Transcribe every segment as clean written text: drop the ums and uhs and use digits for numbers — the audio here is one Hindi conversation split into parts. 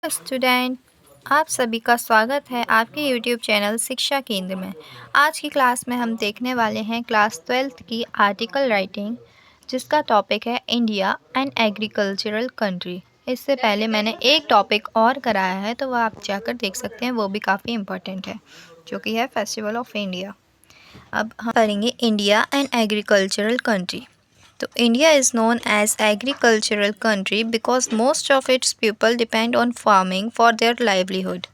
स्टूडेंट, आप सभी का स्वागत है आपके YouTube चैनल शिक्षा केंद्र में। आज की क्लास में हम देखने वाले हैं क्लास 12th की आर्टिकल राइटिंग, जिसका टॉपिक है इंडिया एंड एग्रीकल्चरल कंट्री। इससे पहले मैंने एक टॉपिक और कराया है, तो वह आप जाकर देख सकते हैं, वो भी काफ़ी इम्पोर्टेंट है, जो कि है फेस्टिवल ऑफ इंडिया। अब हम करेंगे इंडिया एंड एग्रीकल्चरल कंट्री। तो India is known as agricultural country because most of its people depend on farming for their livelihood.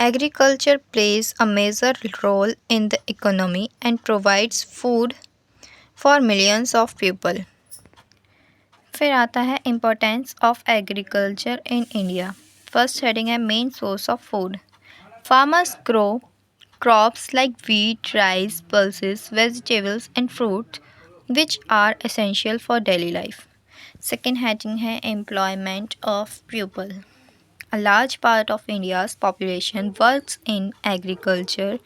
Agriculture plays a major role in the economy and provides food for millions of people. फिर आता है Importance of Agriculture in India. First heading है Main Source of Food. Farmers grow crops like wheat, rice, pulses, vegetables and fruits which are essential for daily life. Second heading है Employment of People. A large part of India's population works in agriculture.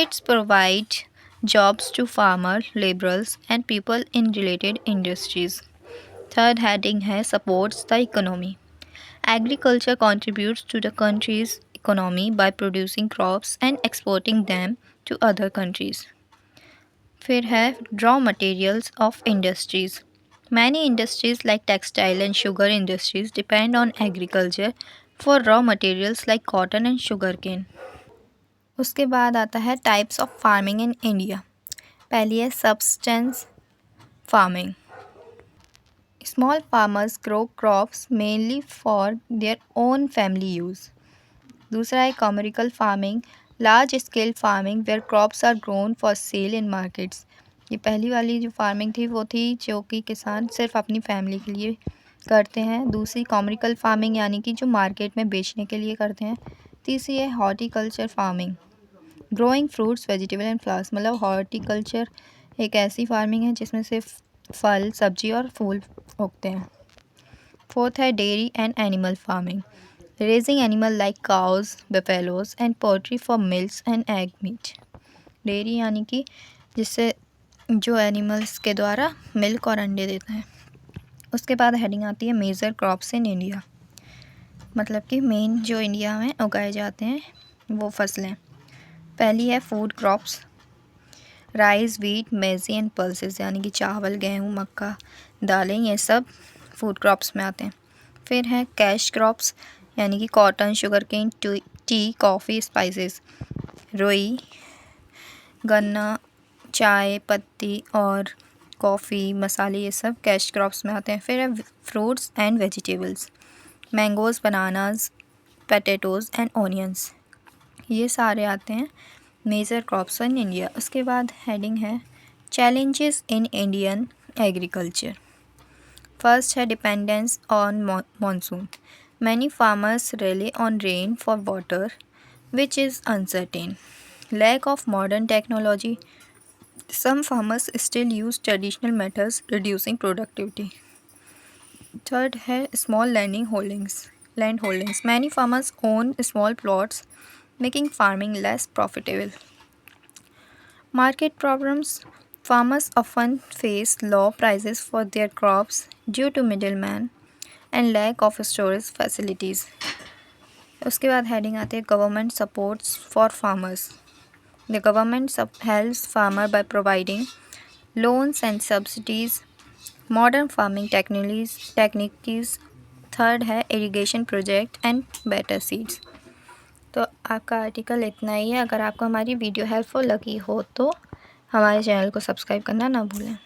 It provides jobs to farmers, laborers, and people in related industries. Third heading है Supports the Economy. Agriculture contributes to the country's economy by producing crops and exporting them to other countries. फिर है raw materials of industries. Many industries like textile and sugar industries depend on agriculture for raw materials like cotton and sugarcane. उसके बाद आता है types of farming in India. पहली है subsistence farming. Small farmers grow crops mainly for their own family use. दूसरा है commercial farming, large scale farming where crops are grown for sale in markets. ये पहली वाली जो फार्मिंग थी वो थी जो कि किसान सिर्फ अपनी फैमिली के लिए करते हैं। दूसरी कॉमर्शियल फार्मिंग यानी कि जो मार्केट में बेचने के लिए करते हैं। तीसरी है horticulture farming, growing fruits vegetable and flowers. मतलब हॉर्टिकल्चर एक ऐसी फार्मिंग है जिसमें सिर्फ फल, सब्जी और फूल उगते हैं। फोर्थ है dairy and animal farming, raising animal like cows, buffaloes and poultry for milk and egg meat. Dairy यानी कि जिससे जो एनिमल्स के द्वारा मिल्क और अंडे देते हैं। उसके बाद हेडिंग आती है मेजर क्रॉप्स इन इंडिया, मतलब कि मेन जो इंडिया में उगाए जाते हैं वो फसलें। पहली है फूड क्रॉप्स, राइस, व्हीट, मेजी एंड पल्सेस यानी कि चावल, गेहूँ, मक्का, दालें, ये सब फूड क्रॉप्स में आते हैं। फिर है कैश क्रॉप्स यानी कि cotton, sugar cane, tea, coffee, spices, रुई, गन्ना, चाय पत्ती और कॉफ़ी, मसाले, ये सब कैश क्रॉप्स में आते हैं। फिर है fruits and vegetables, mangoes, bananas, potatoes and onions, ये सारे आते हैं मेजर क्रॉप्स इन इंडिया। उसके बाद हेडिंग है challenges in Indian agriculture. First है dependence on monsoon. Many farmers rely on rain for water which is uncertain. Lack of modern technology. Some farmers still use traditional methods, reducing productivity. Third है small land holdings. Many farmers own small plots, making farming less profitable. Market problems. Farmers often face low prices for their crops due to middlemen and lack of storage facilities. उसके बाद हेडिंग आती है government supports for farmers. The government helps farmers by providing loans and subsidies, modern farming techniques. Third है irrigation project and better seeds. तो आपका आर्टिकल इतना ही है। अगर आपको हमारी वीडियो हेल्पफुल लगी हो तो हमारे चैनल को सब्सक्राइब करना ना भूलें।